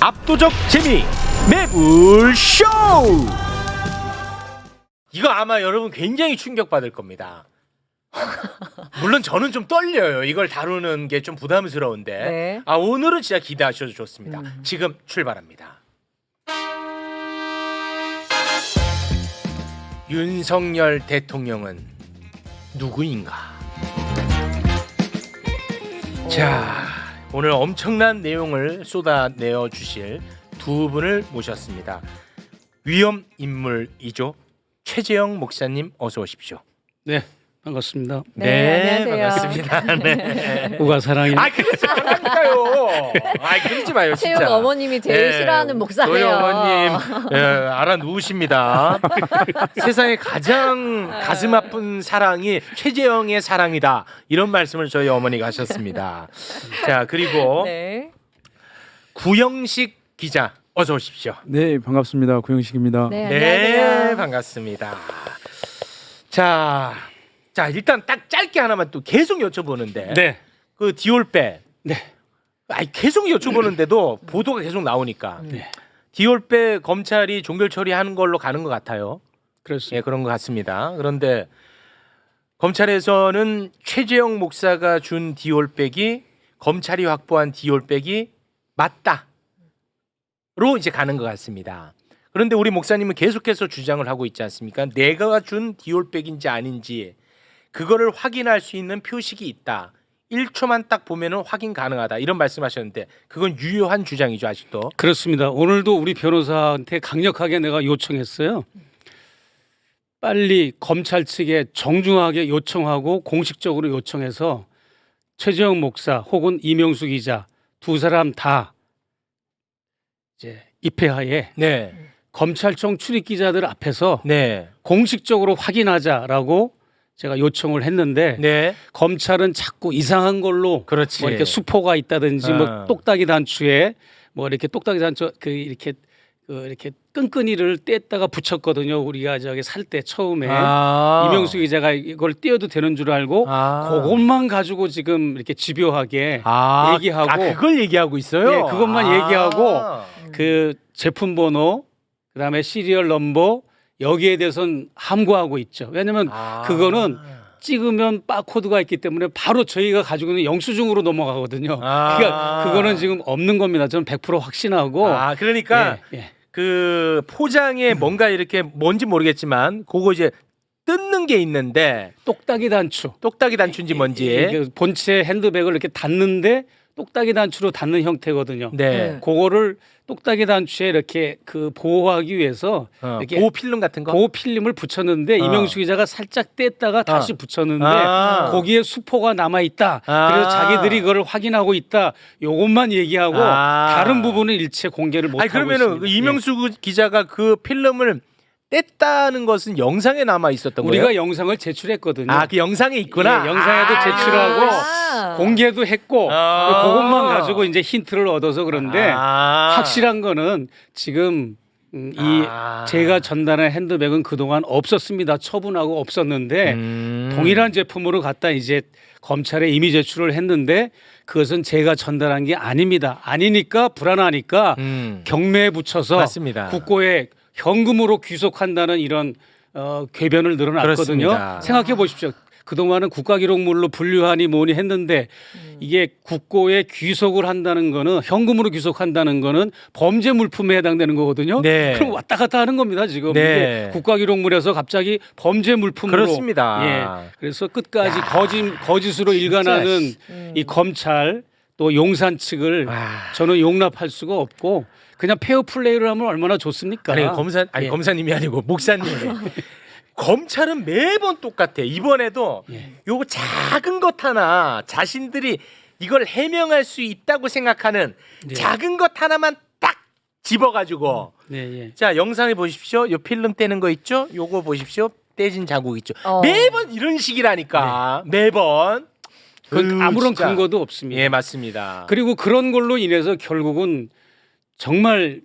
압도적 재미 매불쇼. 이거 아마 여러분 굉장히 충격받을 겁니다. 물론 저는 좀 떨려요. 이걸 다루는 게 좀 부담스러운데 네. 오늘은 진짜 기대하셔도 좋습니다. 지금 출발합니다. 윤석열 대통령은 누구인가? 자, 오늘 엄청난 내용을 쏟아내어 주실 두 분을 모셨습니다. 위험 인물이죠. 최재형 목사님 어서 오십시오. 네, 반갑습니다. 네, 안녕하세요. 반갑습니다. 네. 우가 사랑해. 그러지 말라니까요. 그러지 마요, 진짜. 채용 어머님이 제일 싫어하는 목사예요. 저희 어머님 알아 누우십니다. 세상에 가장 가슴 아픈 사랑이 최재형의 사랑이다. 이런 말씀을 저희 어머니가 하셨습니다. 자, 그리고 네. 구영식 기자 어서 오십시오. 네, 반갑습니다. 구영식입니다. 네, 네, 안녕하세요. 반갑습니다. 자, 일단 딱 짧게 하나만 또 계속 여쭤보는데, 네, 그 디올백, 네, 계속 여쭤보는데도 보도가 계속 나오니까 네. 디올백 검찰이 종결 처리하는 걸로 가는 것 같아요. 그렇습니다. 예, 그런 것 같습니다. 그런데 검찰에서는 최재형 목사가 준 디올백이 검찰이 확보한 디올백이 맞다로 이제 가는 것 같습니다. 그런데 우리 목사님은 계속해서 주장을 하고 있지 않습니까? 내가 준 디올백인지 아닌지 그거를 확인할 수 있는 표식이 있다. 1초만 딱 보면은 확인 가능하다. 이런 말씀하셨는데 그건 유효한 주장이죠, 아직도. 그렇습니다. 오늘도 우리 변호사한테 강력하게 내가 요청했어요. 빨리 검찰 측에 정중하게 요청하고 공식적으로 요청해서 최재형 목사 혹은 이명수 기자 두 사람 다 이제 입회하에 네, 검찰청 출입 기자들 앞에서 네, 공식적으로 확인하자라고 제가 요청을 했는데 네. 검찰은 자꾸 이상한 걸로 그렇지. 뭐 이렇게 수포가 있다든지 뭐 똑딱이 단추에 뭐 이렇게 똑딱이 단추 이렇게 끈끈이를 뗐다가 붙였거든요. 우리가 저기 살 때 처음에 이명수 기자가 이걸 떼어도 되는 줄 알고 그것만 가지고 지금 이렇게 집요하게 얘기하고 그걸 얘기하고 있어요. 네, 그것만 얘기하고 그 제품 번호 그다음에 시리얼 넘버 여기에 대해서는 함구하고 있죠. 왜냐하면 그거는 찍으면 바코드가 있기 때문에 바로 저희가 가지고 있는 영수증으로 넘어가거든요. 그러니까 그거는 지금 없는 겁니다. 저는 100% 확신하고. 그러니까 예. 그 포장에 뭔가 이렇게 뭔지 모르겠지만 그거 이제 뜯는 게 있는데 똑딱이 단추. 똑딱이 단추인지 뭔지. 그 본체 핸드백을 이렇게 닫는데 똑딱이 단추로 닫는 형태거든요. 네. 그거를 똑딱이 단추에 이렇게 그 보호하기 위해서 이렇게 보호 필름 같은 거. 보호 필름을 붙였는데 이명수 기자가 살짝 뗐다가 다시 붙였는데 거기에 수포가 남아 있다. 그래서 자기들이 그걸 확인하고 있다. 요것만 얘기하고 다른 부분은 일체 공개를 못 하고 그러면은 있습니다. 그 이명수 기자가 그 필름을 뗐다는 것은 영상에 남아 있었던 우리가 거예요? 영상을 제출했거든요. 그 영상에 있구나. 예, 영상에도 제출하고 공개도 했고 그것만 가지고 이제 힌트를 얻어서 그런데 확실한 거는 지금 제가 전달한 핸드백은 그동안 없었습니다. 처분하고 없었는데 동일한 제품으로 갖다 이제 검찰에 이미 제출을 했는데 그것은 제가 전달한 게 아닙니다. 아니니까 불안하니까 경매에 붙여서 맞습니다. 국고에 현금으로 귀속한다는 이런 궤변을 늘어났거든요. 그렇습니다. 생각해 보십시오. 그동안은 국가기록물로 분류하니 뭐니 했는데 이게 국고에 귀속을 한다는 거는 현금으로 귀속한다는 거는 범죄 물품에 해당되는 거거든요. 네. 그럼 왔다 갔다 하는 겁니다. 지금 네. 이게 국가기록물에서 갑자기 범죄 물품으로 그렇습니다. 예. 그래서 끝까지 거짓으로 일관하는 이 검찰 또 용산 측을 저는 용납할 수가 없고 그냥 페어플레이를 하면 얼마나 좋습니까? 검사님이 아니고 목사님. 검찰은 매번 똑같아. 이번에도 요거 작은 것 하나 자신들이 이걸 해명할 수 있다고 생각하는 작은 것 하나만 딱 집어가지고 자 영상에 보십시오. 요 필름 떼는 거 있죠? 요거 보십시오. 떼진 자국 있죠. 매번 이런 식이라니까. 매번. 아무런 진짜. 근거도 없습니다. 예, 맞습니다. 그리고 그런 걸로 인해서 결국은 정말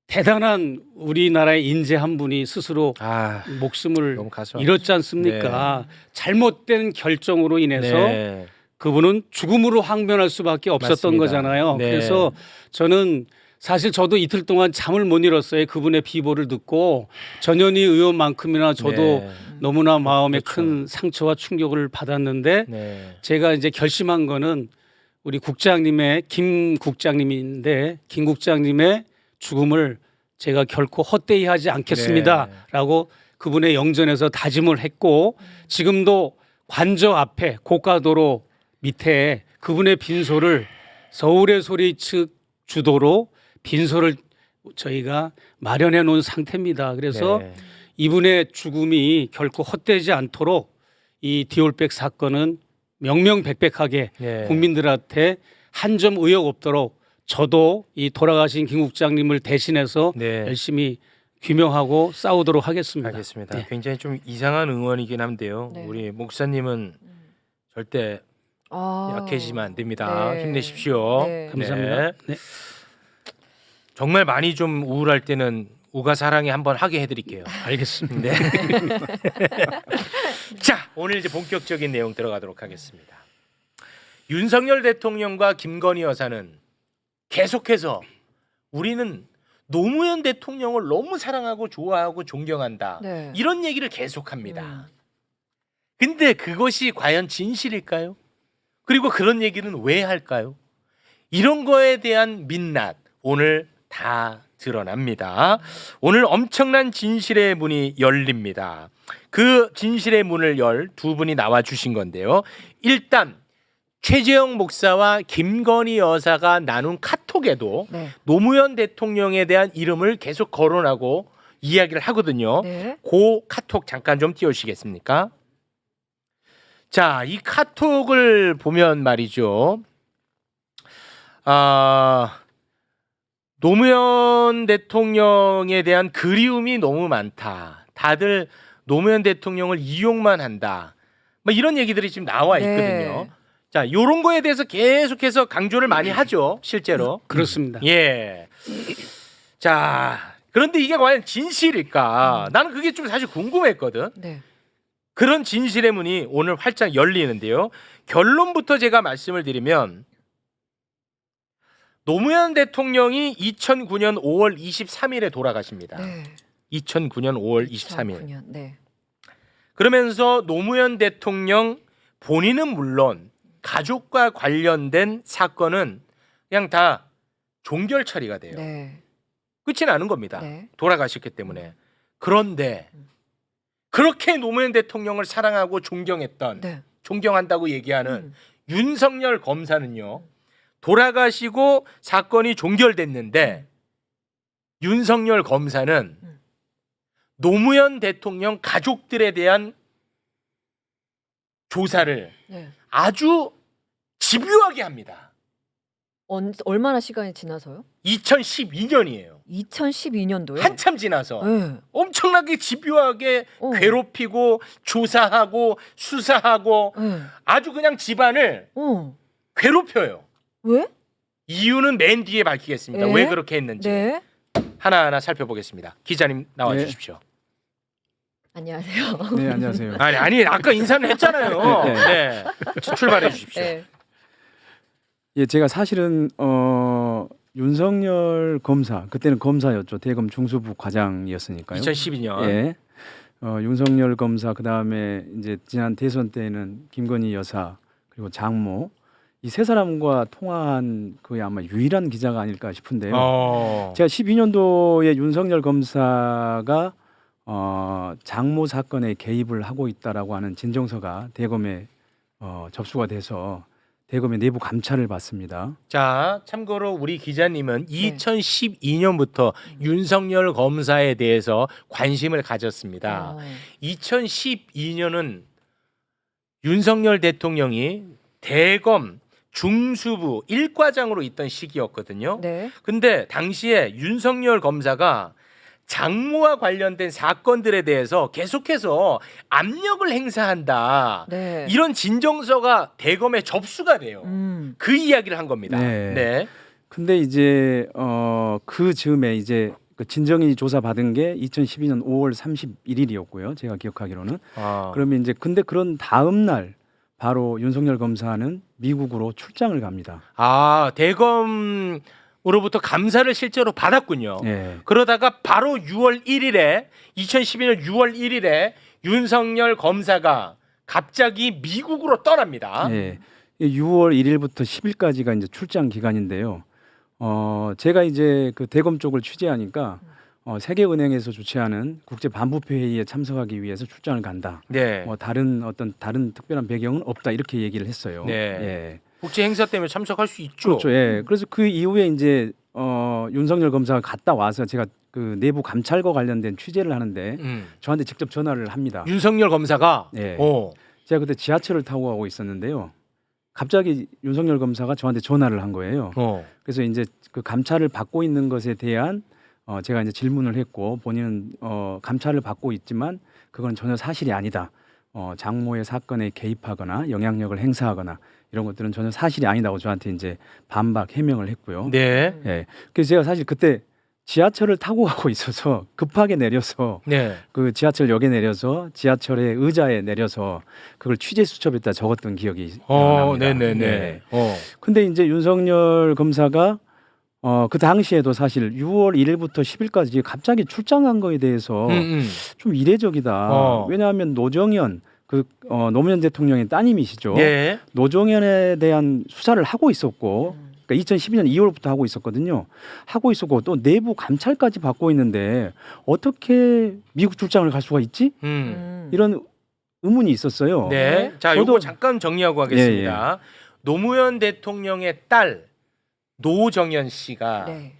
대단한 우리나라의 인재 한 분이 스스로 목숨을 너무 가슴 잃었지 않습니까? 잘못된 결정으로 인해서 그분은 죽음으로 항변할 수밖에 없었던 맞습니다. 거잖아요. 네. 그래서 저는 사실 저도 이틀 동안 잠을 못 잃었어요. 그분의 비보를 듣고 전현희 의원만큼이나 저도 네. 너무나 마음에 그렇죠. 큰 상처와 충격을 받았는데 네. 제가 이제 결심한 거는 우리 국장님의 김 국장님인데 김 국장님의 죽음을 제가 결코 헛되이 하지 않겠습니다라고 그분의 영전에서 다짐을 했고 지금도 관저 앞에 고가도로 밑에 그분의 빈소를 서울의 소리 측 주도로 빈소를 저희가 마련해 놓은 상태입니다. 그래서 네. 이분의 죽음이 결코 헛되지 않도록 이 디올백 사건은 명명백백하게 네. 국민들한테 한 점 의혹 없도록 저도 이 돌아가신 김 국장님을 대신해서 네. 열심히 규명하고 싸우도록 하겠습니다. 알겠습니다. 네. 굉장히 좀 이상한 응원이긴 한데요. 네. 우리 목사님은 절대 약해지면 안 됩니다. 네. 힘내십시오. 네. 감사합니다. 네. 정말 많이 좀 우울할 때는 우가 사랑에 한번 하게 해드릴게요. 알겠습니다. 네. 자, 오늘 이제 본격적인 내용 들어가도록 하겠습니다. 윤석열 대통령과 김건희 여사는 계속해서 우리는 노무현 대통령을 너무 사랑하고 좋아하고 존경한다. 네. 이런 얘기를 계속합니다. 근데 그것이 과연 진실일까요? 그리고 그런 얘기는 왜 할까요? 이런 거에 대한 민낯 오늘 다 드러납니다. 오늘 엄청난 진실의 문이 열립니다. 그 진실의 문을 열 두 분이 나와 주신 건데요. 일단 최재형 목사와 김건희 여사가 나눈 카톡에도 네. 노무현 대통령에 대한 이름을 계속 거론하고 이야기를 하거든요. 네. 그 카톡 잠깐 좀 띄워주시겠습니까? 자, 이 카톡을 보면 말이죠. 노무현 대통령에 대한 그리움이 너무 많다. 다들 노무현 대통령을 이용만 한다. 뭐 이런 얘기들이 지금 나와 있거든요. 네. 자, 요런 거에 대해서 계속해서 강조를 많이 하죠, 실제로. 그렇습니다. 예. 자, 그런데 이게 과연 진실일까? 나는 그게 좀 사실 궁금했거든. 네. 그런 진실의 문이 오늘 활짝 열리는데요. 결론부터 제가 말씀을 드리면 노무현 대통령이 2009년 5월 23일에 돌아가십니다. 네. 2009년 5월 23일. 2009년. 네. 그러면서 노무현 대통령 본인은 물론 가족과 관련된 사건은 그냥 다 종결 처리가 돼요. 네. 끝이 나는 겁니다. 네. 돌아가셨기 때문에. 그런데 그렇게 노무현 대통령을 사랑하고 존경했던 네. 존경한다고 얘기하는 윤석열 검사는요. 돌아가시고 사건이 종결됐는데 윤석열 검사는 노무현 대통령 가족들에 대한 조사를 네. 아주 집요하게 합니다. 얼마나 시간이 지나서요? 2012년이에요. 2012년도요? 한참 지나서 네. 엄청나게 집요하게 어. 괴롭히고 조사하고 수사하고 네. 아주 그냥 집안을 괴롭혀요. 왜? 이유는 맨 뒤에 밝히겠습니다. 네? 왜 그렇게 했는지 네. 하나하나 살펴보겠습니다. 기자님 나와 네. 주십시오. 안녕하세요. 네, 안녕하세요. 아니 아까 인사는 했잖아요. 네. 네. 출발해 주십시오. 네. 예, 제가 사실은 윤석열 검사 그때는 검사였죠. 대검 중수부 과장이었으니까요. 2012년. 예. 윤석열 검사 그다음에 이제 지난 대선 때는 김건희 여사 그리고 장모 이 세 사람과 통화한 거의 아마 유일한 기자가 아닐까 싶은데요. 제가 12년도에 윤석열 검사가 장모 사건에 개입을 하고 있다라고 하는 진정서가 대검에 접수가 돼서 대검의 내부 감찰을 받습니다. 자, 참고로 우리 기자님은 2012년부터 윤석열 검사에 대해서 관심을 가졌습니다. 2012년은 윤석열 대통령이 대검 중수부 1과장으로 있던 시기였거든요. 네. 근데 당시에 윤석열 검사가 장모와 관련된 사건들에 대해서 계속해서 압력을 행사한다. 네. 이런 진정서가 대검에 접수가 돼요. 그 이야기를 한 겁니다. 네. 네. 근데 이제 그 즈음에 이제 그 진정이 조사 받은 게 2012년 5월 31일이었고요. 제가 기억하기로는. 그러면 이제 근데 그런 다음 날 바로 윤석열 검사는 미국으로 출장을 갑니다. 대검 으로부터 감사를 실제로 받았군요. 예. 그러다가 바로 6월 1일에 2012년 6월 1일에 윤석열 검사가 갑자기 미국으로 떠납니다. 예. 6월 1일부터 10일까지가 이제 출장 기간인데요. 제가 이제 그 대검 쪽을 취재하니까 세계은행에서 주최하는 국제 반부패 회의에 참석하기 위해서 출장을 간다. 네. 다른 특별한 배경은 없다 이렇게 얘기를 했어요. 네. 예. 국제 행사 때문에 참석할 수 있죠. 그렇죠. 예. 그래서 그 이후에 이제 윤석열 검사가 갔다 와서 제가 그 내부 감찰과 관련된 취재를 하는데 저한테 직접 전화를 합니다. 윤석열 검사가 예. 어. 제가 그때 지하철을 타고 가고 있었는데요. 갑자기 윤석열 검사가 저한테 전화를 한 거예요. 그래서 이제 그 감찰을 받고 있는 것에 대한 제가 이제 질문을 했고 본인은 감찰을 받고 있지만 그건 전혀 사실이 아니다. 장모의 사건에 개입하거나 영향력을 행사하거나 이런 것들은 전혀 사실이 아니다고 저한테 이제 반박 해명을 했고요. 네. 예. 그래서 제가 사실 그때 지하철을 타고 가고 있어서 급하게 내려서 네. 그 지하철역에 내려서 지하철의 의자에 내려서 그걸 취재 수첩에다 적었던 기억이 납니다. 네네네. 근데 이제 윤석열 검사가 그 당시에도 사실 6월 1일부터 10일까지 갑자기 출장한 거에 대해서 좀 이례적이다. 왜냐하면 노정현 노무현 대통령의 따님이시죠. 네. 노정현에 대한 수사를 하고 있었고, 그러니까 2012년 2월부터 하고 있었거든요. 하고 있었고 또 내부 감찰까지 받고 있는데 어떻게 미국 출장을 갈 수가 있지? 이런 의문이 있었어요. 네. 자, 저도- 요거 잠깐 정리하고 가겠습니다. 노무현 대통령의 딸 노정현 씨가 네.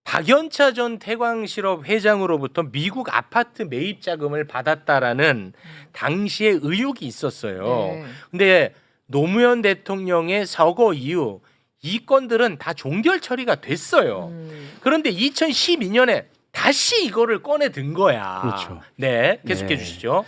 박연차 전 태광실업 회장으로부터 미국 아파트 매입 자금을 받았다라는 당시의 의혹이 있었어요. 네. 근데 노무현 대통령의 서거 이후 이 건들은 다 종결 처리가 됐어요. 그런데 2012년에 다시 이거를 꺼내 든 거야. 그렇죠. 네, 계속해 네. 주시죠.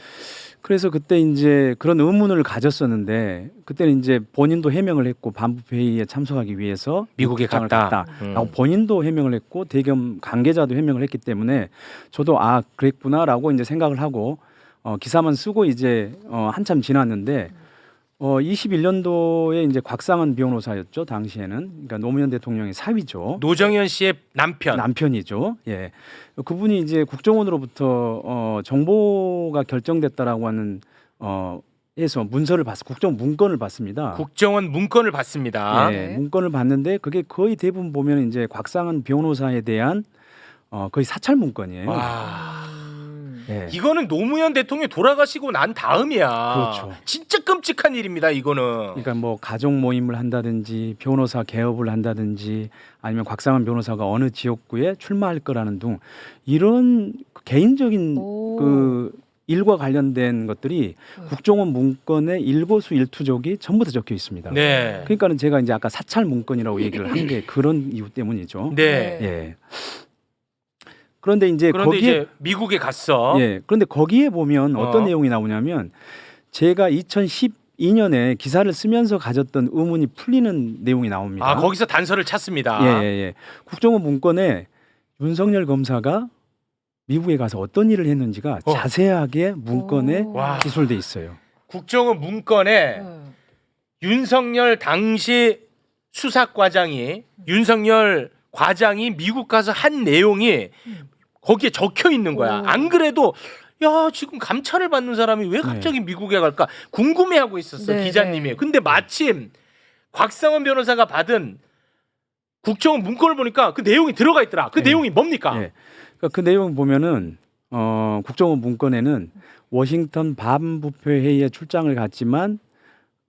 그래서 그때 이제 그런 의문을 가졌었는데 그때는 이제 본인도 해명을 했고 반부패 회의에 참석하기 위해서 미국에 출장을 갔다. 라고 본인도 해명을 했고 대검 관계자도 해명을 했기 때문에 저도 그랬구나라고 이제 생각을 하고 기사만 쓰고 이제 한참 지났는데 21년도에 이제 곽상은 변호사였죠. 당시에는. 그러니까 노무현 대통령의 사위죠. 노정현 씨의 남편이죠. 예. 그분이 이제 국정원으로부터 정보가 결정됐다라고 하는 해서 문서를 국정 문건을 받습니다. 국정원 문건을 받습니다. 예, 문건을 받는데 그게 거의 대부분 보면 이제 곽상은 변호사에 대한 거의 사찰 문건이에요. 와. 예. 이거는 노무현 대통령이 돌아가시고 난 다음이야. 그렇죠. 진짜 끔찍한 일입니다. 이거는. 그러니까 뭐 가족 모임을 한다든지 변호사 개업을 한다든지 아니면 곽상은 변호사가 어느 지역구에 출마할 거라는 등 이런 개인적인 그 일과 관련된 것들이 국정원 문건의 일거수일투족이 전부 다 적혀 있습니다. 네. 그러니까는 제가 이제 아까 사찰 문건이라고 얘기를 한 게 그런 이유 때문이죠. 네. 예. 그런데 이제 그런데 거기에 이제 미국에 갔어. 예. 그런데 거기에 보면 어떤 내용이 나오냐면 제가 2012년에 기사를 쓰면서 가졌던 의문이 풀리는 내용이 나옵니다. 아, 거기서 단서를 찾습니다. 예. 국정원 문건에 윤석열 검사가 미국에 가서 어떤 일을 했는지가 자세하게 문건에 와. 기술돼 있어요. 국정원 문건에 윤석열 당시 수사과장이 윤석열 과장이 미국 가서 한 내용이 거기에 적혀 있는 거야. 안 그래도 야, 지금 감찰을 받는 사람이 왜 갑자기 미국에 갈까 궁금해하고 있었어. 네, 기자님이. 네. 근데 마침 곽상원 변호사가 받은 국정원 문건을 보니까 그 내용이 들어가 있더라. 그 내용이 뭡니까? 예. 그러니까 그 내용 보면은 국정원 문건에는 워싱턴 반부패 회의에 출장을 갔지만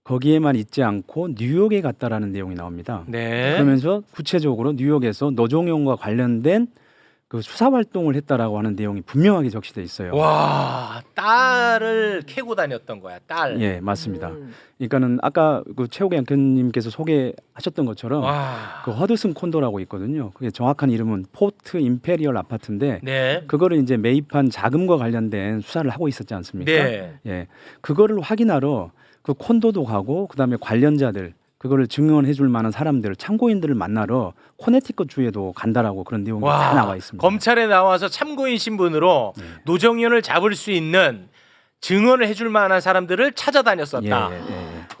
거기에만 있지 않고 뉴욕에 갔다라는 내용이 나옵니다. 네. 그러면서 구체적으로 뉴욕에서 노정현과 관련된 그 수사 활동을 했다라고 하는 내용이 분명하게 적시돼 있어요. 와, 딸을 캐고 다녔던 거야. 딸. 예, 맞습니다. 그러니까는 아까 그 최욱의 양편님께서 소개하셨던 것처럼 와. 그 허드슨 콘도라고 있거든요. 그게 정확한 이름은 포트 임페리얼 아파트인데 네. 그거를 이제 매입한 자금과 관련된 수사를 하고 있었지 않습니까? 네. 예, 그거를 확인하러 그 콘도도 가고 그다음에 관련자들 그거를 증언해줄 만한 사람들 참고인들을 만나러 코네티컷 주에도 간다라고 그런 내용이 다 나와 있습니다. 검찰에 나와서 참고인 신분으로 노정현을 잡을 수 있는 증언을 해줄 만한 사람들을 찾아다녔었다. 예.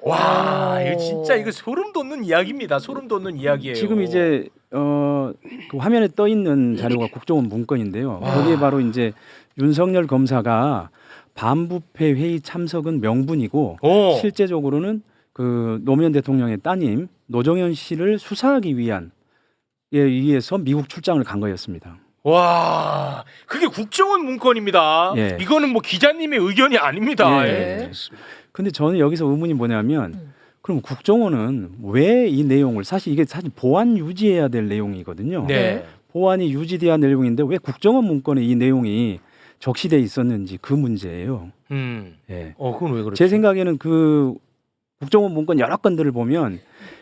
와, 이거 진짜 이거 소름 돋는 이야기입니다. 소름 돋는 이야기예요. 지금 이제 그 화면에 떠 있는 자료가 국정원 문건인데요. 거기에 바로 이제 윤석열 검사가 반부패 회의 참석은 명분이고 오. 실제적으로는 그 노무현 대통령의 따님 노정현 씨를 수사하기 위한 에 의해서 미국 출장을 간 거였습니다. 와, 그게 국정원 문건입니다. 예. 이거는 뭐 기자님의 의견이 아닙니다. 예. 예. 근데 저는 여기서 의문이 뭐냐면 그럼 국정원은 왜 이 내용을 사실 이게 사실 보안 유지해야 될 내용이거든요. 네. 보안이 유지돼야 할 내용인데 왜 국정원 문건에 이 내용이 적시돼 있었는지 그 문제예요. 예. 그건 왜 그렇죠? 제 생각에는 그 국정원 문건 여러 건들을 보면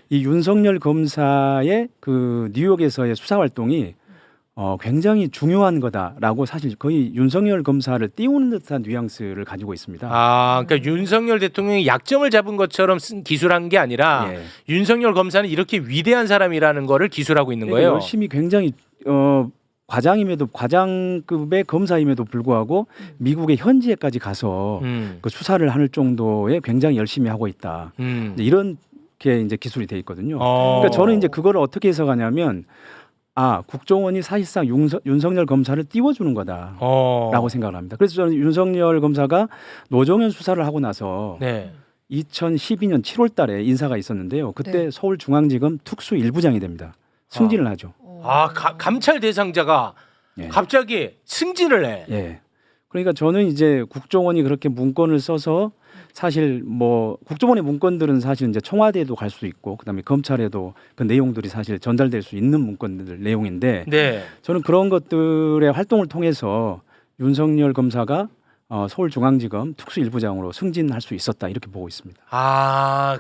이 윤석열 검사의 그 뉴욕에서의 수사 활동이 굉장히 중요한 거다라고 사실 거의 윤석열 검사를 띄우는 듯한 뉘앙스를 가지고 있습니다. 그러니까 윤석열 대통령이 약점을 잡은 것처럼 기술한 게 아니라 예. 윤석열 검사는 이렇게 위대한 사람이라는 거를 기술하고 있는 그러니까 거예요. 열심히 굉장히 과장급의 검사임에도 불구하고 미국의 현지에까지 가서 그 수사를 할 정도의 굉장히 열심히 하고 있다. 이제 이런 게 이제 기술이 돼 있거든요. 그러니까 저는 이제 그거를 어떻게 해석하냐면 국정원이 사실상 윤석열 검사를 띄워주는 거다라고 생각을 합니다. 그래서 저는 윤석열 검사가 노정현 수사를 하고 나서 네. 2012년 7월달에 인사가 있었는데요. 그때 네. 서울중앙지검 특수 1부장이 됩니다. 승진을 하죠. 감찰 대상자가 예. 갑자기 승진을 해. 예. 그러니까 저는 이제 국정원이 그렇게 문건을 써서 사실 뭐 국정원의 문건들은 사실 이제 청와대에도 갈 수 있고 그다음에 검찰에도 그 내용들이 사실 전달될 수 있는 문건들 내용인데 네. 저는 그런 것들의 활동을 통해서 윤석열 검사가 서울중앙지검 특수 1부장으로 승진할 수 있었다 이렇게 보고 있습니다.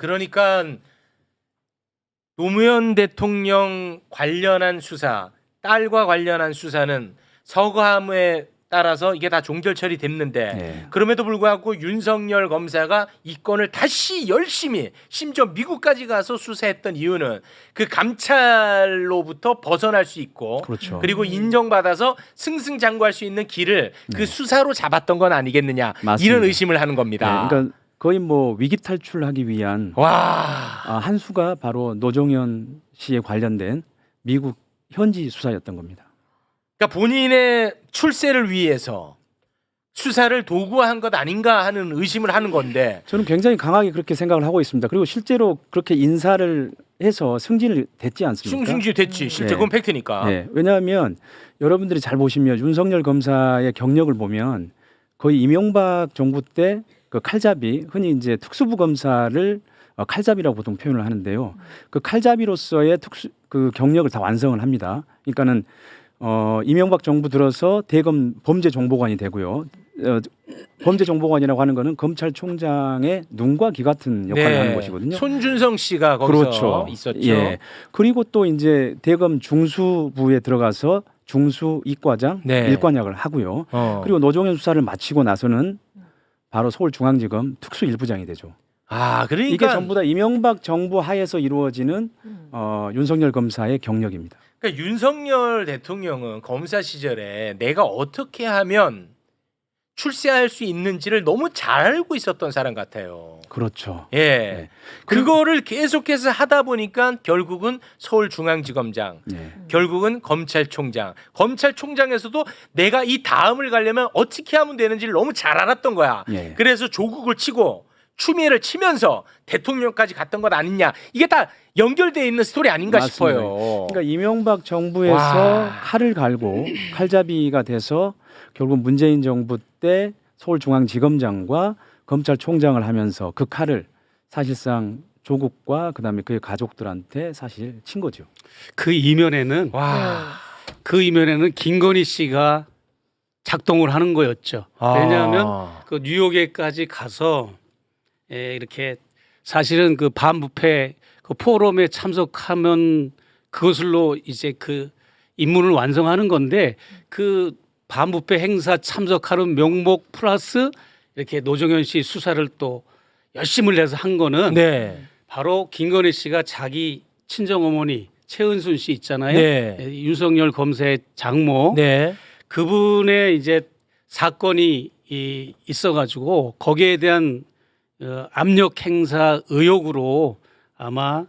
그러니까 노무현 대통령 관련한 수사, 딸과 관련한 수사는 서거함에 따라서 이게 다 종결 처리됐는데 네. 그럼에도 불구하고 윤석열 검사가 이 건을 다시 열심히 심지어 미국까지 가서 수사했던 이유는 그 감찰로부터 벗어날 수 있고 그렇죠. 그리고 인정받아서 승승장구할 수 있는 길을 그 수사로 잡았던 건 아니겠느냐 맞습니다. 이런 의심을 하는 겁니다. 네, 그러니까 거의 뭐 위기 탈출하기 위한 한 수가 바로 노정현 씨에 관련된 미국 현지 수사였던 겁니다. 그러니까 본인의 출세를 위해서 수사를 도구화한 것 아닌가 하는 의심을 하는 건데 저는 굉장히 강하게 그렇게 생각을 하고 있습니다. 그리고 실제로 그렇게 인사를 해서 승진을 됐지 않습니까? 승진이 됐지. 실제 네. 그건 팩트니까. 네. 왜냐하면 여러분들이 잘 보시면 윤석열 검사의 경력을 보면 거의 이명박 정부 때 그 칼잡이 흔히 이제 특수부 검사를 칼잡이라고 보통 표현을 하는데요. 그 칼잡이로서의 그 경력을 다 완성을 합니다. 그러니까는 이명박 정부 들어서 대검 범죄정보관이 되고요. 범죄정보관이라고 하는 거는 검찰총장의 눈과 귀 같은 역할을 하는 것이거든요. 손준성 씨가 거기서 그렇죠. 있었죠. 예. 그리고 또 이제 대검 중수부에 들어가서 중수 이과장 네. 일관약을 하고요. 그리고 노정현 수사를 마치고 나서는 바로 서울중앙지검 특수 1부장이 되죠. 그러니까 이게 전부 다 이명박 정부 하에서 이루어지는 윤석열 검사의 경력입니다. 그러니까 윤석열 대통령은 검사 시절에 내가 어떻게 하면 출세할 수 있는지를 너무 잘 알고 있었던 사람 같아요. 그렇죠. 예. 네. 그거를 계속해서 하다 보니까 결국은 서울중앙지검장, 네. 결국은 검찰총장. 검찰총장에서도 내가 이 다음을 가려면 어떻게 하면 되는지를 너무 잘 알았던 거야. 예. 그래서 조국을 치고 추미애를 치면서 대통령까지 갔던 것 아니냐. 이게 다 연결돼 있는 스토리 아닌가 맞습니다. 싶어요. 그러니까 이명박 정부에서 와. 칼을 갈고 칼잡이가 돼서 결국 문재인 정부 때 서울중앙지검장과 검찰총장을 하면서 그 칼을 사실상 조국과 그다음에 그의 가족들한테 사실 친 거죠. 그 이면에는 김건희 씨가 작동을 하는 거였죠. 왜냐하면 그 뉴욕에까지 가서 이렇게 사실은 그 반부패 그 포럼에 참석하면 그것으로 이제 그 임무를 완성하는 건데 그 반부패 행사 참석하는 명목 플러스 이렇게 노정현 씨 수사를 또 열심을 내서 한 거는 네. 바로 김건희 씨가 자기 친정 어머니 최은순 씨 있잖아요. 네. 윤석열 검사의 장모. 네. 그분의 이제 사건이 있어가지고 거기에 대한 압력 행사 의혹으로 아마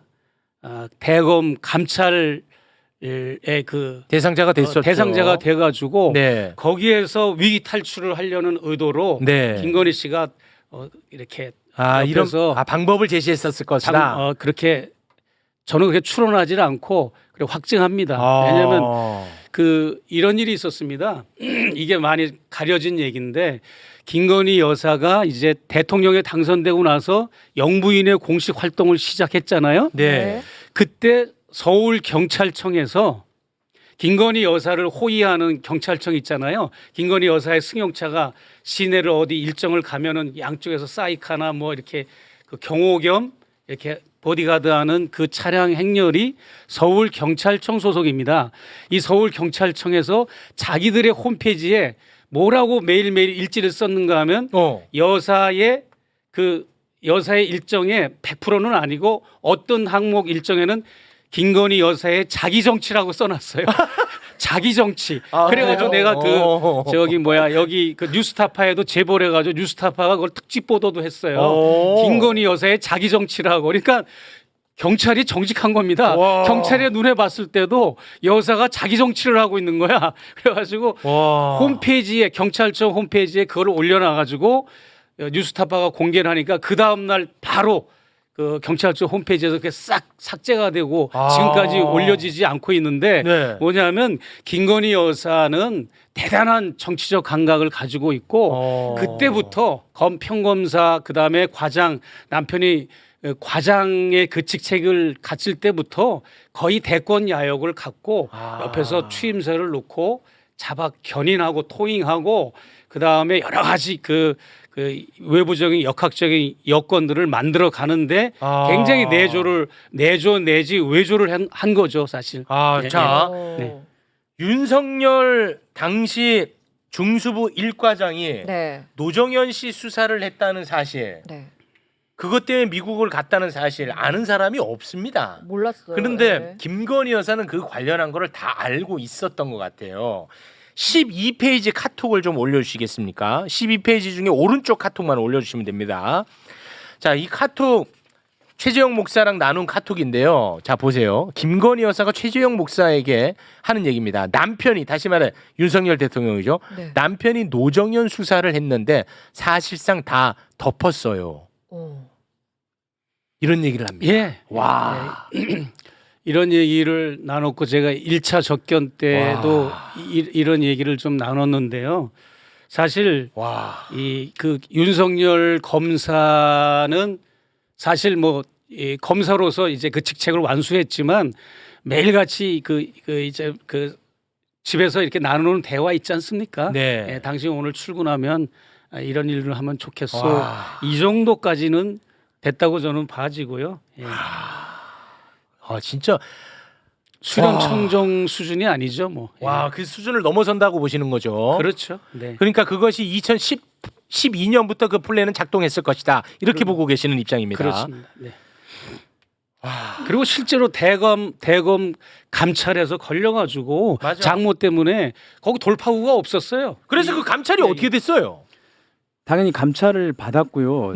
대검 감찰 그 대상자가 됐었죠. 대상자가 돼가지고 네. 거기에서 위기 탈출을 하려는 의도로 네. 김건희 씨가 이렇게 이런 옆에서 방법을 제시했었을 것이다. 그렇게 저는 그렇게 추론하지는 않고 그리고 확증합니다. 왜냐하면 이런 일이 있었습니다. 이게 많이 가려진 얘기인데 김건희 여사가 이제 대통령에 당선되고 나서 영부인의 공식 활동을 시작했잖아요. 네. 그때 서울 경찰청에서 김건희 여사를 호위하는 경찰청 있잖아요. 김건희 여사의 승용차가 시내를 어디 일정을 가면은 양쪽에서 사이카나 뭐 이렇게 그 경호 겸 이렇게 보디가드하는 그 차량 행렬이 서울 경찰청 소속입니다. 이 서울 경찰청에서 자기들의 홈페이지에 뭐라고 매일매일 일지를 썼는가 하면 여사의 일정의 100%는 아니고 어떤 항목 일정에는 김건희 여사의 자기 정치라고 써놨어요. 자기 정치. 그래가지고 내가 여기 그 뉴스타파에도 제보를 해가지고 뉴스타파가 그걸 특집 보도도 했어요. 김건희 여사의 자기 정치라고. 그러니까 경찰이 정직한 겁니다. 경찰의 눈에 봤을 때도 여사가 자기 정치를 하고 있는 거야. 그래가지고 홈페이지에 경찰청 홈페이지에 그걸 올려놔가지고 뉴스타파가 공개를 하니까 그 다음 날 바로 그 경찰청 홈페이지에서 그게 싹 삭제가 되고 지금까지 올려지지 않고 있는데 뭐냐면 김건희 여사는 대단한 정치적 감각을 가지고 있고 그때부터 평검사 그다음에 과장 남편이 과장의 그 직책을 갖출 때부터 거의 대권 야욕을 갖고 옆에서 취임새를 놓고 자박 견인하고 토잉하고 그다음에 여러 가지 그 외부적인 역학적인 여건들을 만들어 가는데 굉장히 내조 내지 외조를 한 거죠 사실. 자 윤석열 당시 중수부 1과장이 노정현 씨 수사를 했다는 사실, 그것 때문에 미국을 갔다는 사실 아는 사람이 없습니다. 몰랐어요. 그런데 김건희 여사는 그 관련한 거를 다 알고 있었던 것 같아요. 12페이지 카톡을 좀 올려주시겠습니까? 12페이지 중에 오른쪽 카톡만 올려주시면 됩니다. 자, 이 카톡 최재형 목사랑 나눈 카톡인데요. 자, 보세요. 김건희 여사가 최재형 목사에게 하는 얘기입니다. 남편이, 다시 말해 윤석열 대통령이죠. 남편이 노정현 수사를 했는데 사실상 다 덮었어요. 이런 얘기를 합니다. 와. 이런 얘기를 나눴고 제가 1차 접견 때도 이런 얘기를 좀 나눴는데요. 사실 그 윤석열 검사는 사실 이 검사로서 이제 그 직책을 완수했지만 매일같이 이제 집에서 이렇게 나누는 대화 있지 않습니까? 당신 오늘 출근하면 이런 일을 하면 좋겠어. 이 정도까지는 됐다고 저는 봐지고요. 진짜 수렴 청정 수준이 아니죠, 뭐. 그 수준을 넘어선다고 보시는 거죠. 그렇죠. 네. 그러니까 그것이 2012년부터 그 플랜은 작동했을 것이다. 이렇게 보고 계시는 입장입니다. 그렇습니다. 네. 그리고 실제로 대검 감찰에서 걸려가지고 장모 때문에 거기 돌파구가 없었어요. 그래서 그 감찰이 어떻게 됐어요? 당연히 감찰을 받았고요.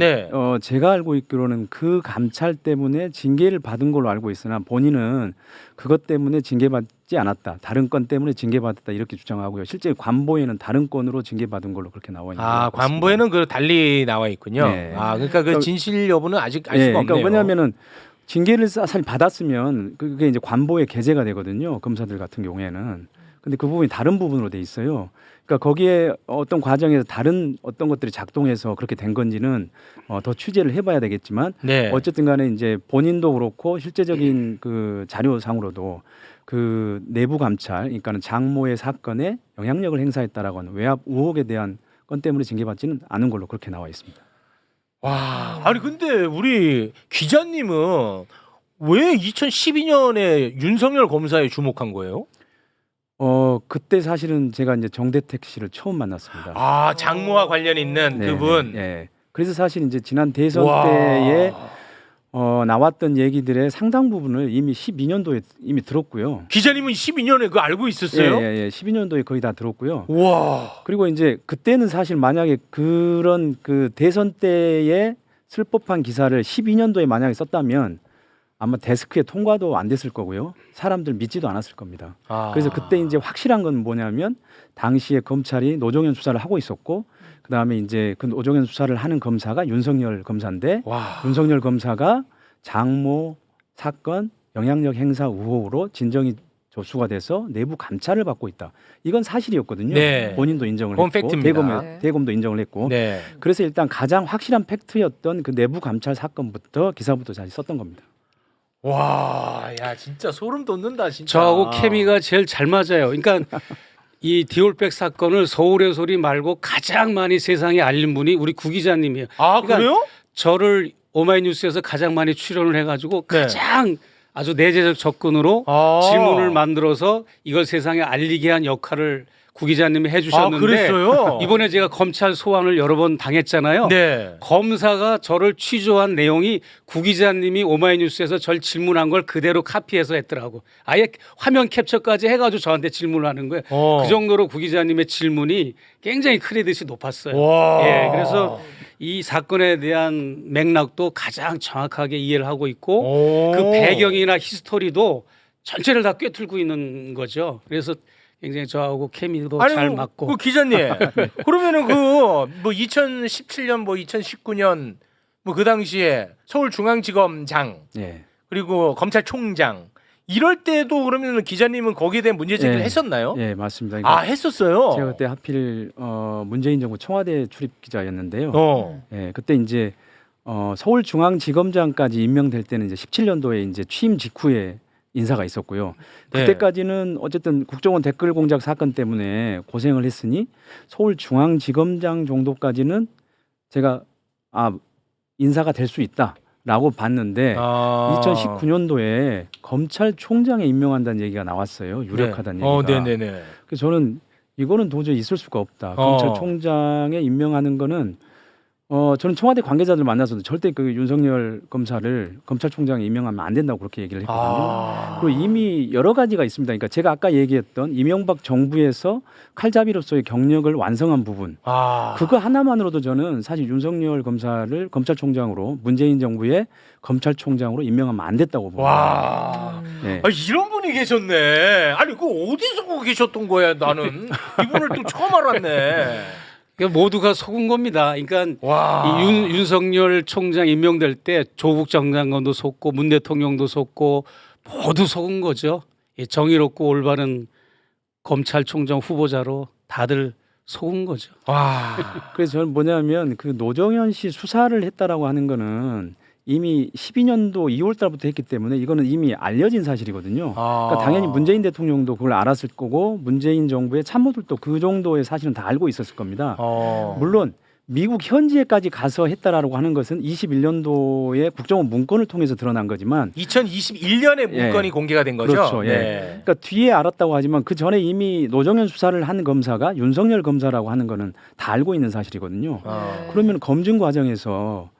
제가 알고 있기로는 그 감찰 때문에 징계를 받은 걸로 알고 있으나 본인은 그것 때문에 징계받지 않았다. 다른 건 때문에 징계받았다 이렇게 주장하고요. 실제 관보에는 다른 건으로 징계받은 걸로 그렇게 나와 있는 것 같습니다. 관보에는 그 달리 나와 있군요. 그러니까 그 진실 여부는 아직 알 수가 없네요. 왜냐하면은 징계를 사실 받았으면 그게 이제 관보에 게재가 되거든요. 검사들 같은 경우에는. 근데 그 부분이 다른 부분으로 돼 있어요. 그러니까 거기에 어떤 과정에서 다른 어떤 것들이 작동해서 그렇게 된 건지는 더 취재를 해봐야 되겠지만 어쨌든 간에 이제 본인도 그렇고 실제적인 그 자료상으로도 그 내부 감찰, 그러니까는 장모의 사건에 영향력을 행사했다라고 하는 외압 의혹에 대한 건 때문에 징계받지는 않은 걸로 그렇게 나와 있습니다. 아니 근데 우리 기자님은 왜 2012년에 윤석열 검사에 주목한 거예요? 그때 사실은 제가 이제 정대택 씨를 처음 만났습니다. 장모와 관련 있는 그분. 그래서 사실 이제 지난 대선 때에 나왔던 얘기들의 상당 부분을 이미 12년도에 이미 들었고요. 기자님은 12년에 그거 알고 있었어요? 12년도에 거의 다 들었고요. 그리고 이제 그때는 사실 만약에 그런 그 대선 때에 쓸 법한 기사를 12년도에 만약에 썼다면 아마 데스크에 통과도 안 됐을 거고요. 사람들 믿지도 않았을 겁니다. 아. 그래서 그때 이제 확실한 건 뭐냐면 당시에 검찰이 노종현 수사를 하고 있었고 그다음에 이제 그 노종현 수사를 하는 검사가 윤석열 검사인데 와. 윤석열 검사가 장모 사건 영향력 행사 의혹으로 진정이 접수가 돼서 내부 감찰을 받고 있다. 이건 사실이었거든요. 네. 본인도 인정을 그건 했고 팩트입니다. 대검도 인정을 했고 네. 그래서 일단 가장 확실한 팩트였던 그 내부 감찰 사건부터 기사부터 다시 썼던 겁니다. 와, 야 진짜 소름 돋는다 진짜. 저하고 케미가 제일 잘 맞아요. 그러니까 이 디올백 사건을 서울의 소리 말고 가장 많이 세상에 알린 분이 우리 구 기자님이에요. 아 그러니까 그래요? 저를 오마이뉴스에서 가장 많이 출연을 해가지고 네. 가장 아주 내재적 접근으로 아. 질문을 만들어서 이걸 세상에 알리게 한 역할을 구 기자님이 아 해주셨는데 그랬어요? 이번에 제가 검찰 소환을 여러 번 당했잖아요. 네. 검사가 저를 취조한 내용이 구 기자님이 오마이뉴스에서 절 질문한 걸 그대로 카피해서 했더라고. 아예 화면 캡처까지 해가지고 저한테 질문을 하는 거예요. 그 정도로 구 기자님의 질문이 굉장히 크레딧이 높았어요. 와. 예, 그래서 이 사건에 대한 맥락도 가장 정확하게 이해를 하고 있고 오. 그 배경이나 히스토리도 전체를 다 꿰뚫고 있는 거죠. 그래서 굉장히 저하고 케미도 아니, 잘 그, 맞고. 그 기자님 그러면은 그 뭐 2017년 뭐 2019년 뭐 그 당시에 서울중앙지검장 예. 그리고 검찰총장 이럴 때도 그러면 기자님은 거기에 대한 문제 제기를 예. 했었나요? 예, 맞습니다. 아 했었어요. 제가 그때 하필 문재인 정부 청와대 출입 기자였는데요. 어. 예, 그때 이제 서울중앙지검장까지 임명될 때는 이제 17년도에 이제 취임 직후에 인사가 있었고요. 네. 그때까지는 어쨌든 국정원 댓글 공작 사건 때문에 고생을 했으니 서울중앙지검장 정도까지는 제가 인사가 될 수 있다라고 봤는데 아. 2019년도에 검찰총장에 임명한다는 얘기가 나왔어요. 유력하다는 얘기가. 네네네. 그래서 저는 이거는 도저히 있을 수가 없다. 검찰총장에 임명하는 거는 저는 청와대 관계자들 만나서도 절대 그 윤석열 검사를 검찰총장에 임명하면 안 된다고 그렇게 얘기를 했거든요. 아. 그리고 이미 여러 가지가 있습니다. 그러니까 제가 아까 얘기했던 이명박 정부에서 칼잡이로서의 경력을 완성한 부분, 아. 그거 하나만으로도 저는 사실 윤석열 검사를 검찰총장으로 문재인 정부의 검찰총장으로 임명하면 안 됐다고 봅니다. 와. 네. 아, 이런 분이 계셨네. 아니 그 어디서 거기 계셨던 거야 나는 이분을 또 처음 알았네. 그러니까 모두가 속은 겁니다. 그러니까 와. 이 윤석열 총장 임명될 때 조국 전 장관도 속고 문 대통령도 속고 모두 속은 거죠. 이 정의롭고 올바른 검찰총장 후보자로 다들 속은 거죠. 와. 그래서 저는 뭐냐면 그 노정현 씨 수사를 했다라고 하는 거는 이미 12년도 2월 달부터 했기 때문에 이거는 이미 알려진 사실이거든요. 그러니까 당연히 문재인 대통령도 그걸 알았을 거고 문재인 정부의 참모들도 그 정도의 사실은 다 알고 있었을 겁니다. 물론 미국 현지에까지 가서 했다라고 하는 것은 21년도에 국정원 문건을 통해서 드러난 거지만 2021년에 문건이 예. 공개가 된 거죠. 그렇죠. 예. 그러니까 뒤에 알았다고 하지만 그 전에 이미 노정현 수사를 한 검사가 윤석열 검사라고 하는 거는 다 알고 있는 사실이거든요. 아. 그러면 검증 과정에서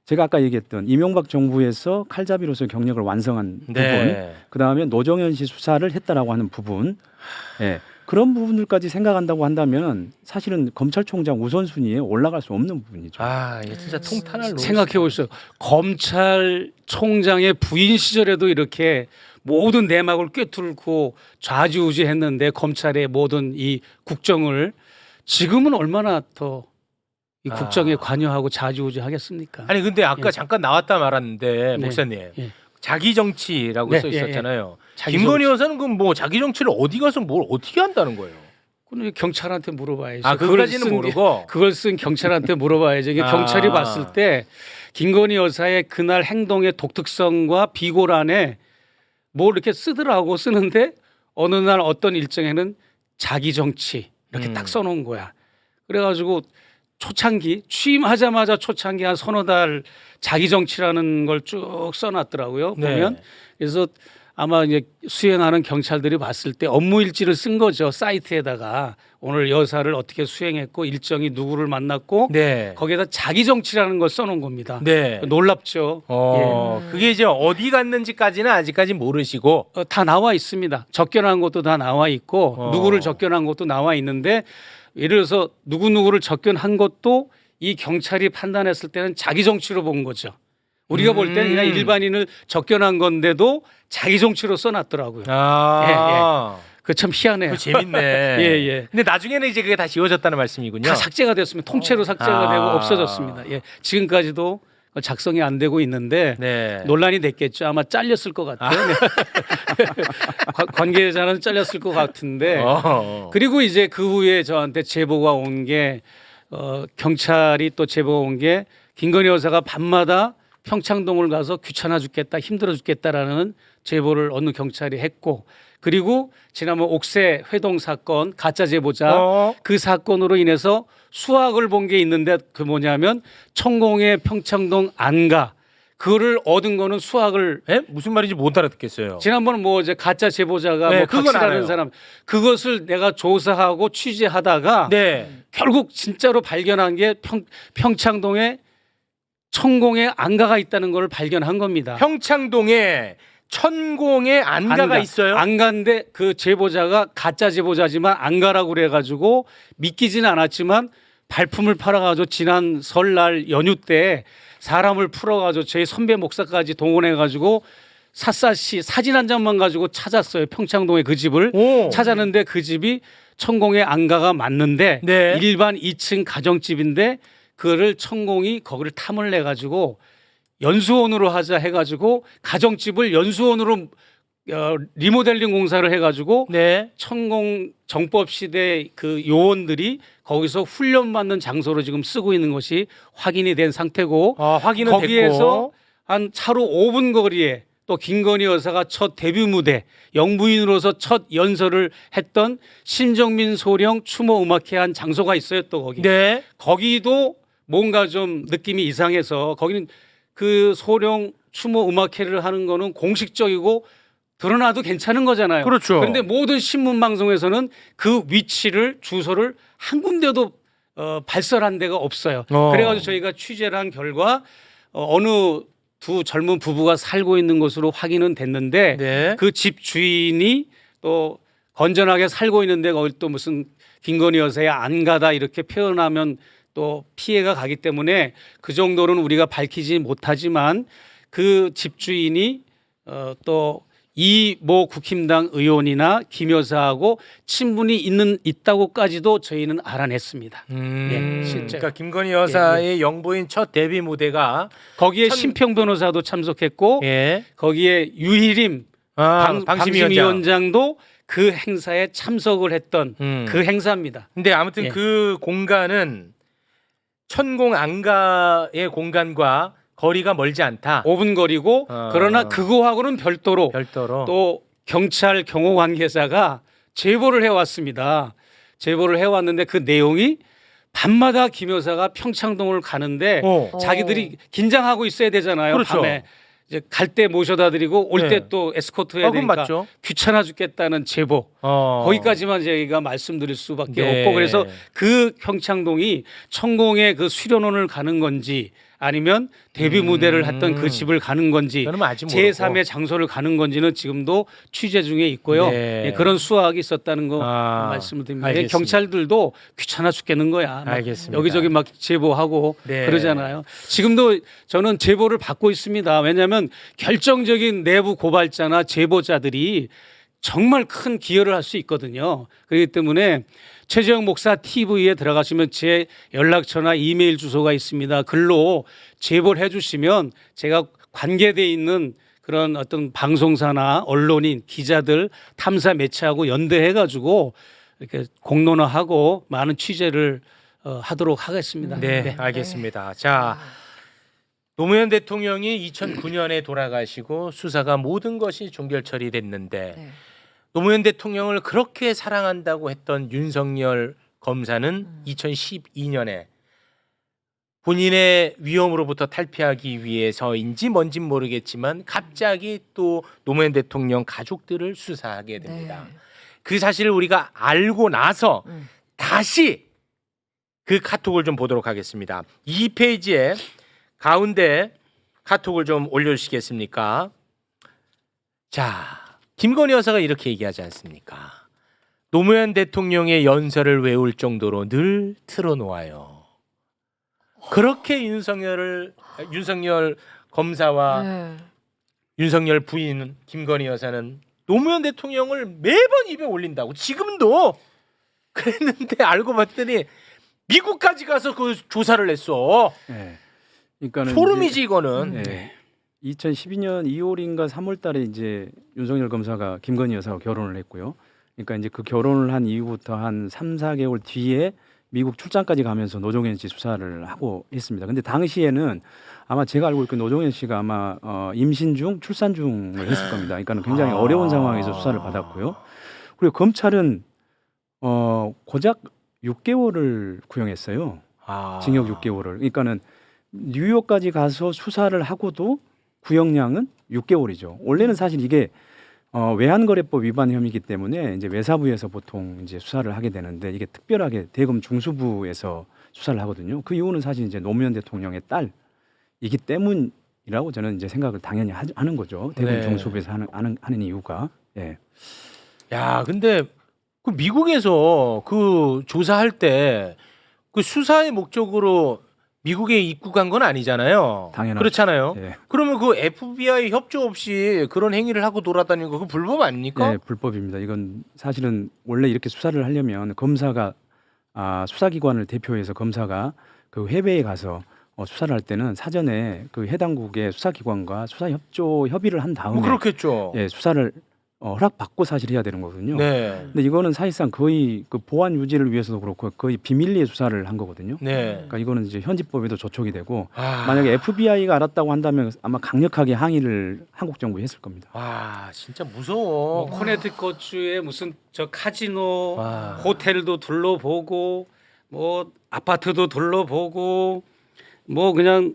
제가 아까 얘기했던 이명박 정부에서 칼잡이로서 경력을 완성한 부분, 네. 그 다음에 노정현 씨 수사를 했다라고 하는 부분, 예, 그런 부분들까지 생각한다고 한다면 사실은 검찰총장 우선순위에 올라갈 수 없는 부분이죠. 아, 이게 진짜 통탄할 노릇. 생각해 보세요. 검찰총장의 부인 시절에도 이렇게 모든 내막을 꿰뚫고 좌지우지했는데 검찰의 모든 이 국정을 지금은 얼마나 더 이 국정에 관여하고 좌지우지하겠습니까? 아니 근데 아까 예. 잠깐 나왔다 말았는데 네. 목사님 예. 자기 정치라고 네, 써 있었잖아요. 자기 김건희 정치. 여사는 그럼 뭐 자기 정치를 어디 가서 뭘 어떻게 한다는 거예요? 그건 경찰한테 물어봐야죠. 아 그거까지는 모르고. 그걸 쓴 경찰한테 물어봐야죠. 이게 아. 경찰이 봤을 때 김건희 여사의 그날 행동의 독특성과 비고란에 뭘 이렇게 쓰더라고 쓰는데 어느 날 어떤 일정에는 자기 정치 이렇게 딱 써놓은 거야. 그래가지고 초창기 취임하자마자 초창기 한 서너 달 자기 정치라는 걸 쭉 써놨더라고요. 네. 보면 그래서 아마 이제 수행하는 경찰들이 봤을 때 업무 일지를 쓴 거죠. 사이트에다가 오늘 여사를 어떻게 수행했고 일정이 누구를 만났고 네. 거기에다 자기 정치라는 걸 써놓은 겁니다. 네. 놀랍죠. 그게 이제 어디 갔는지까지는 아직까지 모르시고. 다 나와 있습니다. 접견한 것도 다 나와 있고 누구를 접견한 것도 나와 있는데 예를 들어서 누구누구를 접견한 것도 이 경찰이 판단했을 때는 자기 정치로 본 거죠. 우리가 볼 때는 그냥 일반인을 접견한 건데도 자기 정치로 써놨더라고요. 그 참 희한해요. 그 재밌네. 예. 근데 나중에는 이제 그게 다시 이어졌다는 말씀이군요. 다 삭제가 됐습니다. 통째로 삭제가 되고 없어졌습니다. 예. 지금까지도 작성이 안 되고 있는데 네. 논란이 됐겠죠. 아마 잘렸을 것 같아요. 네. 관계자는 잘렸을 것 같은데. 그리고 이제 그 후에 저한테 제보가 온 게 경찰이 또 제보가 온 게 김건희 여사가 밤마다 평창동을 가서 귀찮아 죽겠다, 힘들어 죽겠다라는 제보를 어느 경찰이 했고, 그리고 지난번 옥새 회동 사건 가짜 제보자 그 사건으로 인해서 수학을 본 게 있는데 그 뭐냐면 천공의 평창동 안가 그거를 얻은 거는 수학을 무슨 말인지 못 알아듣겠어요. 지난번 뭐 이제 가짜 제보자가 네, 뭐 그건 박씨라는 알아요. 사람 그것을 내가 조사하고 취재하다가 네. 결국 진짜로 발견한 게 평창동에 천공의 안가가 있다는 걸 발견한 겁니다. 평창동에 천공의 안가가 있어요. 안가인데 그 제보자가 가짜 제보자지만 안가라고 그래가지고 믿기지는 않았지만 발품을 팔아가지고 지난 설날 연휴 때 사람을 풀어가지고 저희 선배 목사까지 동원해가지고 샅샅이 사진 한 장만 가지고 찾았어요. 평창동의 그 집을 찾았는데 그 집이 천공의 안가가 맞는데 네. 일반 2층 가정집인데 그거를 천공이 거기를 탐을 내가지고 연수원으로 하자 해가지고 가정집을 연수원으로 리모델링 공사를 해가지고 네. 천공 정법 시대 그 요원들이 거기서 훈련받는 장소로 지금 쓰고 있는 것이 확인이 된 상태고 확인은 거기에서 됐고. 한 차로 5분 거리에 또 김건희 여사가 첫 데뷔 무대 영부인으로서 첫 연설을 했던 신정민 소령 추모 음악회 한 장소가 있어요. 또 거기 네. 거기도 뭔가 좀 느낌이 이상해서 거기는 그 소령 추모 음악회를 하는 거는 공식적이고 드러나도 괜찮은 거잖아요. 그렇죠. 그런데 모든 신문 방송에서는 그 위치를 주소를 한 군데도 발설한 데가 없어요. 그래가지고 저희가 취재를 한 결과 어느 두 젊은 부부가 살고 있는 것으로 확인은 됐는데 네. 그 집 주인이 또 건전하게 살고 있는데 거기 또 무슨 김건희 여사의 안가다 이렇게 표현하면 또 피해가 가기 때문에 그 정도는 우리가 밝히지 못하지만 그 집주인이 또 이모 국힘당 의원이나 김 여사하고 친분이 있다고까지도 저희는 알아냈습니다. 네, 실제. 그러니까 김건희 여사의 영부인 첫 데뷔 무대가 거기에 심평 변호사도 참석했고 거기에 유희림 방심위원장도 그 행사에 참석을 했던 그 행사입니다. 근데 아무튼 그 공간은 천공 안가의 공간과 거리가 멀지 않다. 5분 거리고 그러나 그거하고는 별도로 또 경찰 경호 관계자가 제보를 해왔습니다. 제보를 해왔는데 그 내용이 밤마다 김 여사가 평창동을 가는데 자기들이 긴장하고 있어야 되잖아요. 그렇죠. 밤에 이제 갈 때 모셔다 드리고 올 때 또 에스코트 해야 되니까 맞죠. 귀찮아 죽겠다는 제보. 거기까지만 저희가 말씀드릴 수밖에 없고 그래서 그 평창동이 천공의 그 수련원을 가는 건지 아니면 데뷔 무대를 했던 그 집을 가는 건지 제3의 장소를 가는 건지는 지금도 취재 중에 있고요. 그런 수학이 있었다는 거 말씀을 드립니다. 알겠습니다. 경찰들도 귀찮아 죽겠는 거야. 알겠습니다. 여기저기 막 제보하고 그러잖아요. 지금도 저는 제보를 받고 있습니다. 왜냐하면 결정적인 내부 고발자나 제보자들이 정말 큰 기여를 할 수 있거든요. 그렇기 때문에 최재형 목사 TV에 들어가시면 제 연락처나 이메일 주소가 있습니다. 글로 제보를 해주시면 제가 관계돼 있는 그런 어떤 방송사나 언론인, 기자들, 탐사 매체하고 연대해가지고 이렇게 공론화하고 많은 취재를 하도록 하겠습니다. 네, 알겠습니다. 자, 노무현 대통령이 2009년에 돌아가시고 수사가 모든 것이 종결 처리됐는데 노무현 대통령을 그렇게 사랑한다고 했던 윤석열 검사는 2012년에 본인의 위험으로부터 탈피하기 위해서인지 뭔진 모르겠지만 갑자기 또 노무현 대통령 가족들을 수사하게 됩니다. 그 사실을 우리가 알고 나서 다시 그 카톡을 좀 보도록 하겠습니다. 2페이지에 가운데 카톡을 좀 올려주시겠습니까? 자, 김건희 여사가 이렇게 얘기하지 않습니까? 노무현 대통령의 연설을 외울 정도로 늘 틀어놓아요. 그렇게 윤석열 검사와 네. 윤석열 부인 김건희 여사는 노무현 대통령을 매번 입에 올린다고 지금도 그랬는데 알고 봤더니 미국까지 가서 그 조사를 했어. 네. 그러니까는 소름이지 이거는. 네. 2012년 2월인가 3월달에 이제 윤석열 검사가 김건희 여사와 결혼을 했고요. 그러니까 이제 그 결혼을 한 이후부터 한 3, 4개월 뒤에 미국 출장까지 가면서 노종현 씨 수사를 하고 있습니다. 근데 당시에는 아마 제가 알고 있고 노종현 씨가 아마 임신 중 출산 중을 했을 겁니다. 그러니까 굉장히 어려운 상황에서 수사를 받았고요. 그리고 검찰은 고작 6개월을 구형했어요. 징역 6개월을. 그러니까는 뉴욕까지 가서 수사를 하고도 구형량은 6개월이죠. 원래는 사실 이게 외환거래법 위반 혐의이기 때문에 이제 외사부에서 보통 이제 수사를 하게 되는데 이게 특별하게 대검 중수부에서 수사를 하거든요. 그 이유는 사실 이제 노무현 대통령의 딸이기 때문이라고 저는 이제 생각을 당연히 하는 거죠. 대검 네. 중수부에서 하는 이유가. 예. 야, 근데 그 미국에서 그 조사할 때 그 수사의 목적으로 미국에 입국한 건 아니잖아요. 당연하죠. 그렇잖아요. 예. 그러면 그 FBI 협조 없이 그런 행위를 하고 돌아다니는 거 그 불법 아닙니까? 네, 불법입니다. 이건 사실은 원래 이렇게 수사를 하려면 검사가 수사기관을 대표해서 검사가 그 해외에 가서 수사를 할 때는 사전에 그 해당국의 수사기관과 수사협조 협의를 한 다음에 뭐 그렇겠죠. 예, 수사를 허락받고 사실 해야 되는 거거든요. 네. 근데 이거는 사실상 거의 그 보안 유지를 위해서도 그렇고 거의 비밀리에 수사를 한 거거든요. 네. 그러니까 이거는 이제 현지법에도 저촉이 되고 아, 만약에 FBI가 알았다고 한다면 아마 강력하게 항의를 한국 정부에 했을 겁니다. 와, 진짜 무서워. 뭐 코네티컷주에 무슨 저 카지노, 와. 호텔도 둘러보고 뭐 아파트도 둘러보고 뭐 그냥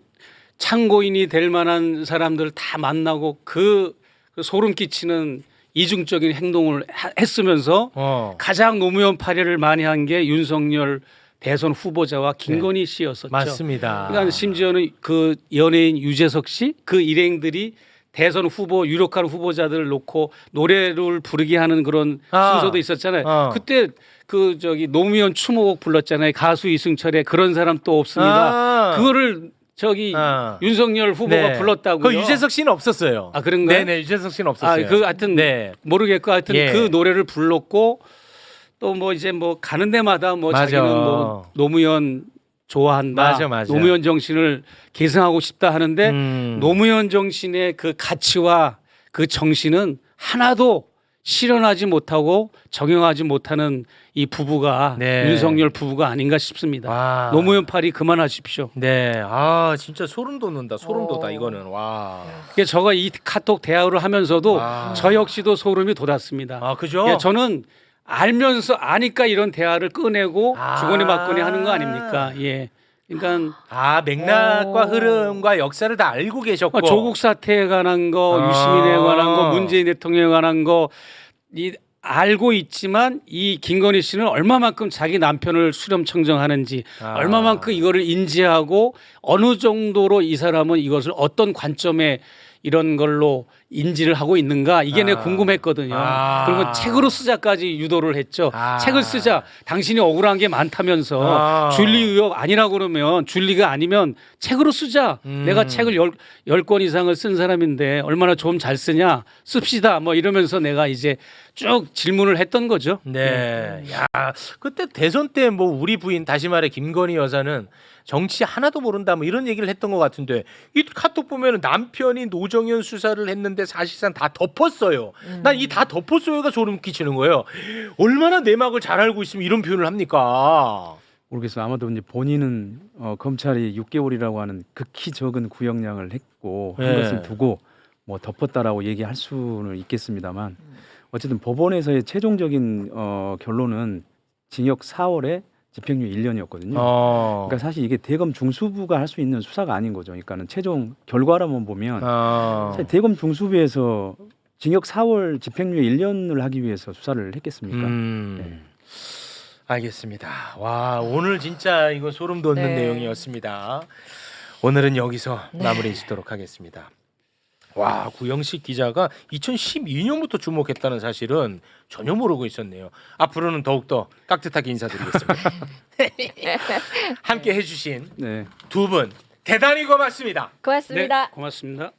참고인이 될 만한 사람들 다 만나고 그 소름 끼치는 이중적인 행동을 했으면서 가장 노무현 파리를 많이 한 게 윤석열 대선 후보자와 김건희 씨였었죠. 맞습니다. 그러니까 심지어는 그 연예인 유재석 씨 그 일행들이 대선 후보 유력한 후보자들을 놓고 노래를 부르게 하는 그런 순서도 있었잖아요. 그때 그 저기 노무현 추모곡 불렀잖아요. 가수 이승철의 그런 사람 또 없습니다. 그거를 저기 윤석열 후보가 네. 불렀다고요. 그 유재석 씨는 없었어요. 아 그런가요? 네네, 유재석 씨는 없었어요. 그 하여튼 네. 모르겠고 하여튼 예. 그 노래를 불렀고 또 뭐 이제 뭐 가는 데마다 뭐 맞아. 자기는 뭐 노무현 좋아한다. 맞아. 노무현 정신을 계승하고 싶다 하는데 노무현 정신의 그 가치와 그 정신은 하나도 실현하지 못하고 적용하지 못하는 이 부부가 네. 윤석열 부부가 아닌가 싶습니다. 와. 노무현 파리 그만하십시오. 네. 아, 진짜 소름 돋는다. 소름 돋아 어. 이거는. 와. 그래서 제가 이 카톡 대화를 하면서도 와. 저 역시도 소름이 돋았습니다. 아, 그죠? 예, 저는 알면서 아니까 이런 대화를 꺼내고 아. 주거니 받거니 하는 거 아닙니까? 예. 그러니까 아, 맥락과 흐름과 역사를 다 알고 계셨고. 조국 사태에 관한 거, 유시민에 관한 거, 문재인 대통령에 관한 거 이 알고 있지만 이 김건희 씨는 얼마만큼 자기 남편을 수렴청정하는지 얼마만큼 이거를 인지하고 어느 정도로 이 사람은 이것을 어떤 관점에 이런 걸로 인지를 하고 있는가 이게 내가 궁금했거든요. 그러면 책으로 쓰자까지 유도를 했죠. 책을 쓰자. 당신이 억울한 게 많다면서 줄리 의혹 아니라고 그러면 줄리가 아니면 책으로 쓰자. 내가 책을 10권 이상을 쓴 사람인데 얼마나 좀 잘 쓰냐. 씁시다. 뭐 이러면서 내가 이제 쭉 질문을 했던 거죠. 네. 야, 그때 대선 때 뭐 우리 부인 다시 말해 김건희 여사는 정치 하나도 모른다 뭐 이런 얘기를 했던 것 같은데 이 카톡 보면은 남편이 노정현 수사를 했는데 사실상 다 덮었어요. 난 이 다 덮었어요가 소름 끼치는 거예요. 얼마나 내막을 잘 알고 있으면 이런 표현을 합니까? 모르겠어요. 아마도 이제 본인은 검찰이 6개월이라고 하는 극히 적은 구형량을 했고 한 네. 것을 두고 뭐 덮었다라고 얘기할 수는 있겠습니다만 어쨌든 법원에서의 최종적인 결론은 징역 4월에 집행유예 1년이었거든요. 그러니까 사실 이게 대검 중수부가 할 수 있는 수사가 아닌 거죠. 그러니까는 최종 결과로만 보면 사실 대검 중수부에서 징역 4월 집행유예 1년을 하기 위해서 수사를 했겠습니까? 네. 알겠습니다. 와, 오늘 진짜 이거 소름 돋는 네. 내용이었습니다. 오늘은 여기서 마무리 짓도록 하겠습니다. 와, 구영식 기자가 2012년부터 주목했다는 사실은 전혀 모르고 있었네요. 앞으로는 더욱더 깍듯하게 인사드리겠습니다. 함께 해주신 네. 두 분 대단히 고맙습니다. 고맙습니다. 네, 고맙습니다.